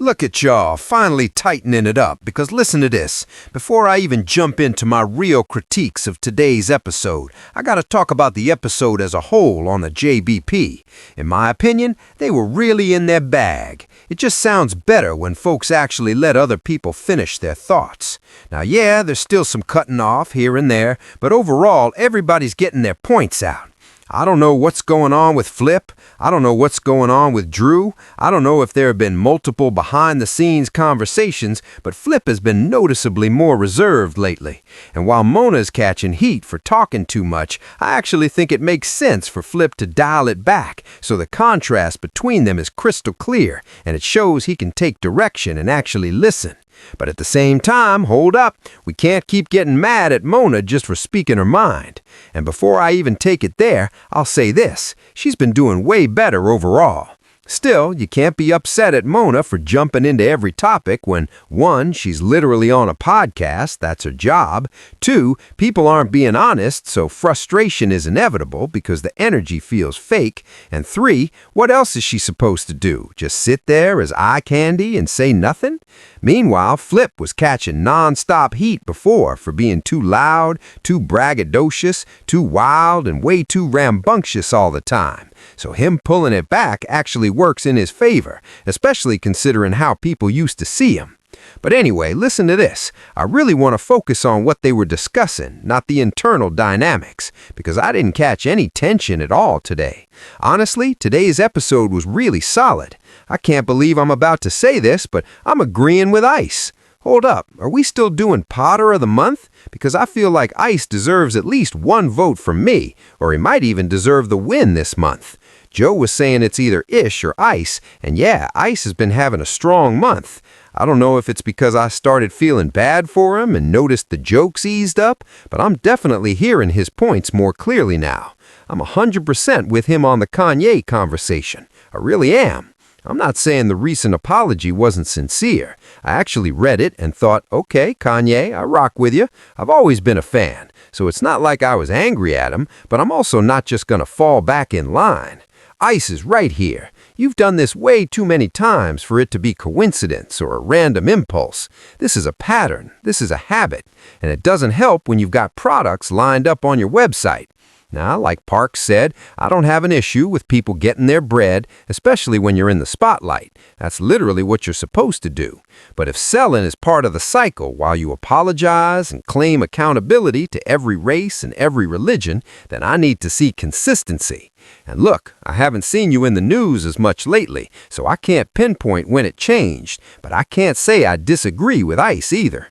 Look at y'all, finally tightening it up, because listen to this. Before I even jump into my real critiques of today's episode, I gotta talk about the episode as a whole on the JBP. In my opinion, they were really in their bag. It just sounds better when folks actually let other people finish their thoughts. Now yeah, there's still some cutting off here and there, but overall, everybody's getting their points out. I don't know what's going on with Flip. I don't know what's going on with Drew. I don't know if there have been multiple behind-the-scenes conversations, but Flip has been noticeably more reserved lately. And while Mona's catching heat for talking too much, I actually think it makes sense for Flip to dial it back so the contrast between them is crystal clear, and it shows he can take direction and actually listen. But at the same time, hold up, we can't keep getting mad at Mona just for speaking her mind. And before I even take it there, I'll say this, she's been doing way better overall. Still, you can't be upset at Mona for jumping into every topic when, 1, she's literally on a podcast, that's her job. 2, people aren't being honest, so frustration is inevitable because the energy feels fake. And 3, what else is she supposed to do? Just sit there as eye candy and say nothing? Meanwhile, Flip was catching nonstop heat before for being too loud, too braggadocious, too wild, and way too rambunctious all the time. So him pulling it back actually works in his favor, especially considering how people used to see him. But anyway, listen to this. I really want to focus on what they were discussing, not the internal dynamics, because I didn't catch any tension at all today. Honestly, today's episode was really solid. I can't believe I'm about to say this, but I'm agreeing with Ice. Hold up, are we still doing Potter of the Month? Because I feel like Ice deserves at least 1 vote from me, or he might even deserve the win this month. Joe was saying it's either Ish or Ice, and yeah, Ice has been having a strong month. I don't know if it's because I started feeling bad for him and noticed the jokes eased up, but I'm definitely hearing his points more clearly now. I'm 100% with him on the Kanye conversation. I really am. I'm not saying the recent apology wasn't sincere. I actually read it and thought, okay, Kanye, I rock with you. I've always been a fan, so it's not like I was angry at him, but I'm also not just gonna fall back in line. Ice is right here. You've done this way too many times for it to be coincidence or a random impulse. This is a pattern. This is a habit. And it doesn't help when you've got products lined up on your website. Now, like Park said, I don't have an issue with people getting their bread, especially when you're in the spotlight. That's literally what you're supposed to do. But if selling is part of the cycle while you apologize and claim accountability to every race and every religion, then I need to see consistency. And look, I haven't seen you in the news as much lately, so I can't pinpoint when it changed, but I can't say I disagree with Ice either.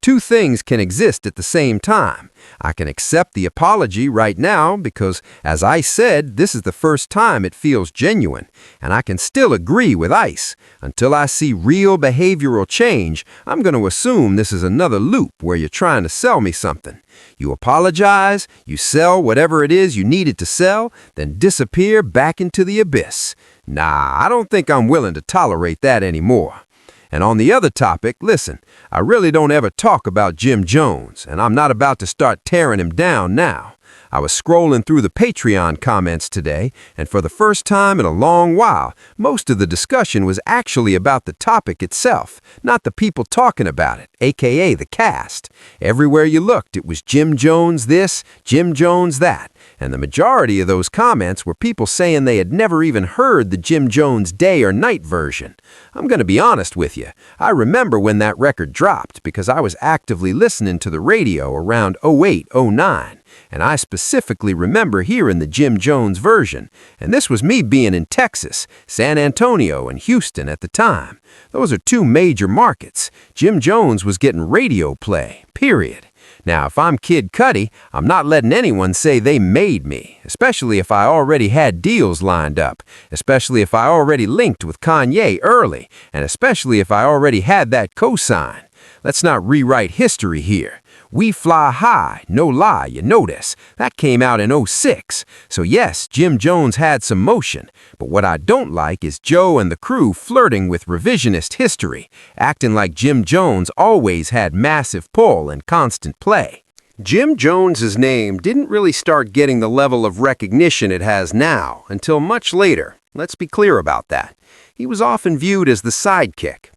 2 things can exist at the same time. I can accept the apology right now because, as Ice said, this is the first time it feels genuine, and I can still agree with Ice. Until I see real behavioral change, I'm going to assume this is another loop where you're trying to sell me something. You apologize, you sell whatever it is you needed to sell, then disappear back into the abyss. Nah, I don't think I'm willing to tolerate that anymore. And on the other topic, listen, I really don't ever talk about Jim Jones, and I'm not about to start tearing him down now. I was scrolling through the Patreon comments today, and for the first time in a long while, most of the discussion was actually about the topic itself, not the people talking about it, aka the cast. Everywhere you looked, it was Jim Jones this, Jim Jones that, and the majority of those comments were people saying they had never even heard the Jim Jones day or night version. I'm going to be honest with you. I remember when that record dropped because I was actively listening to the radio around 08, 09. And I specifically remember hearing the Jim Jones version, and this was me being in Texas, San Antonio, and Houston at the time. Those are 2 major markets. Jim Jones was getting radio play, period. Now, if I'm Kid Cudi, I'm not letting anyone say they made me, especially if I already had deals lined up, especially if I already linked with Kanye early, and especially if I already had that cosign. Let's not rewrite history here. We Fly High, no lie, you notice. That came out in 06. So yes, Jim Jones had some motion. But what I don't like is Joe and the crew flirting with revisionist history, acting like Jim Jones always had massive pull and constant play. Jim Jones's name didn't really start getting the level of recognition it has now until much later. Let's be clear about that. He was often viewed as the sidekick.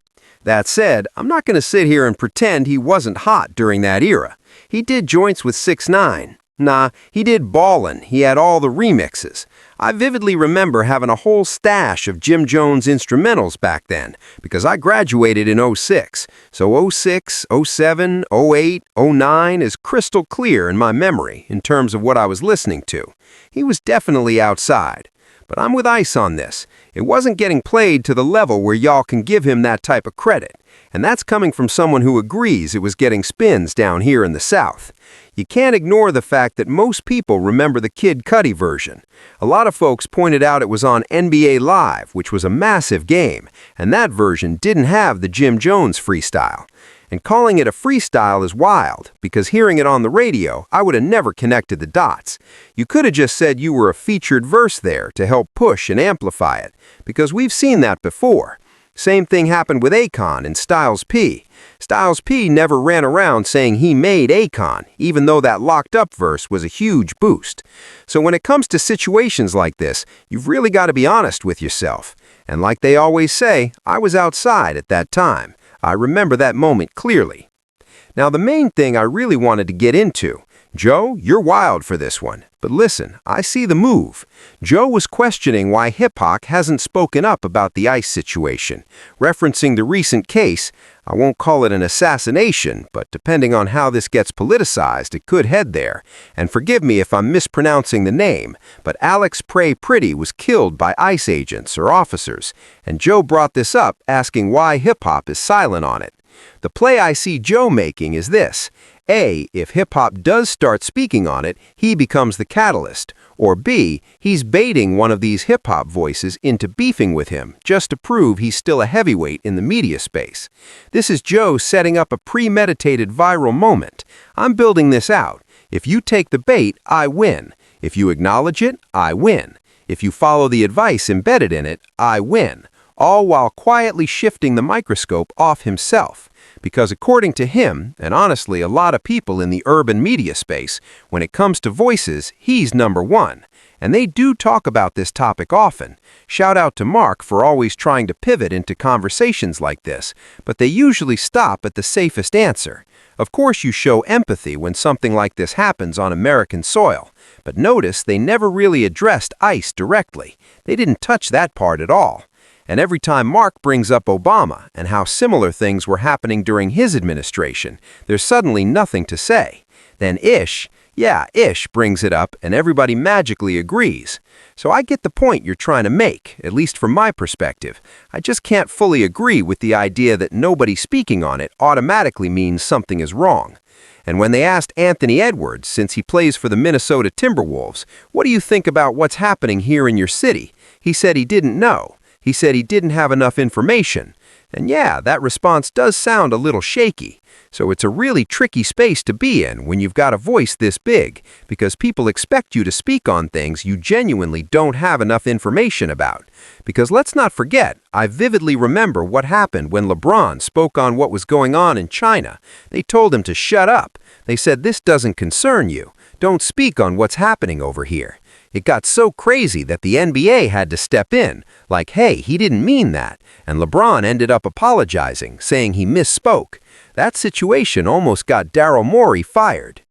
That said, I'm not going to sit here and pretend he wasn't hot during that era. He did joints with 6ix9ine. Nah, he did Ballin'. He had all the remixes. I vividly remember having a whole stash of Jim Jones instrumentals back then, because I graduated in '06, so '06, '07, '08, '09 is crystal clear in my memory in terms of what I was listening to. He was definitely outside. But I'm with Ice on this. It wasn't getting played to the level where y'all can give him that type of credit. And that's coming from someone who agrees it was getting spins down here in the South. You can't ignore the fact that most people remember the Kid Cudi version. A lot of folks pointed out it was on NBA Live, which was a massive game, and that version didn't have the Jim Jones freestyle. And calling it a freestyle is wild, because hearing it on the radio, I would have never connected the dots. You could have just said you were a featured verse there to help push and amplify it, because we've seen that before. Same thing happened with Akon and Styles P. Styles P never ran around saying he made Akon, even though that locked up verse was a huge boost. So when it comes to situations like this, you've really got to be honest with yourself. And like they always say, I was outside at that time. I remember that moment clearly. Now the main thing I really wanted to get into, Joe, you're wild for this one, but listen, I see the move. Joe was questioning why hip-hop hasn't spoken up about the ICE situation, referencing the recent case. I won't call it an assassination, but depending on how this gets politicized, it could head there. And forgive me if I'm mispronouncing the name, but Alex Pray Pretty was killed by ICE agents or officers, and Joe brought this up, asking why hip-hop is silent on it. The play I see Joe making is this. A, if hip-hop does start speaking on it, he becomes the catalyst. Or B, he's baiting one of these hip-hop voices into beefing with him just to prove he's still a heavyweight in the media space. This is Joe setting up a premeditated viral moment. I'm building this out. If you take the bait, I win. If you acknowledge it, I win. If you follow the advice embedded in it, I win. All while quietly shifting the microscope off himself. Because according to him, and honestly a lot of people in the urban media space, when it comes to voices, he's number one. And they do talk about this topic often. Shout out to Marc for always trying to pivot into conversations like this, but they usually stop at the safest answer. Of course you show empathy when something like this happens on American soil, but notice they never really addressed ICE directly. They didn't touch that part at all. And every time Marc brings up Obama and how similar things were happening during his administration, there's suddenly nothing to say. Then Ish brings it up and everybody magically agrees. So I get the point you're trying to make, at least from my perspective. I just can't fully agree with the idea that nobody speaking on it automatically means something is wrong. And when they asked Anthony Edwards, since he plays for the Minnesota Timberwolves, what do you think about what's happening here in your city? He said he didn't know. He said he didn't have enough information. And yeah, that response does sound a little shaky. So it's a really tricky space to be in when you've got a voice this big, because people expect you to speak on things you genuinely don't have enough information about. Because let's not forget, I vividly remember what happened when LeBron spoke on what was going on in China. They told him to shut up. They said, this doesn't concern you. Don't speak on what's happening over here. It got so crazy that the NBA had to step in, like, hey, he didn't mean that, and LeBron ended up apologizing, saying he misspoke. That situation almost got Daryl Morey fired.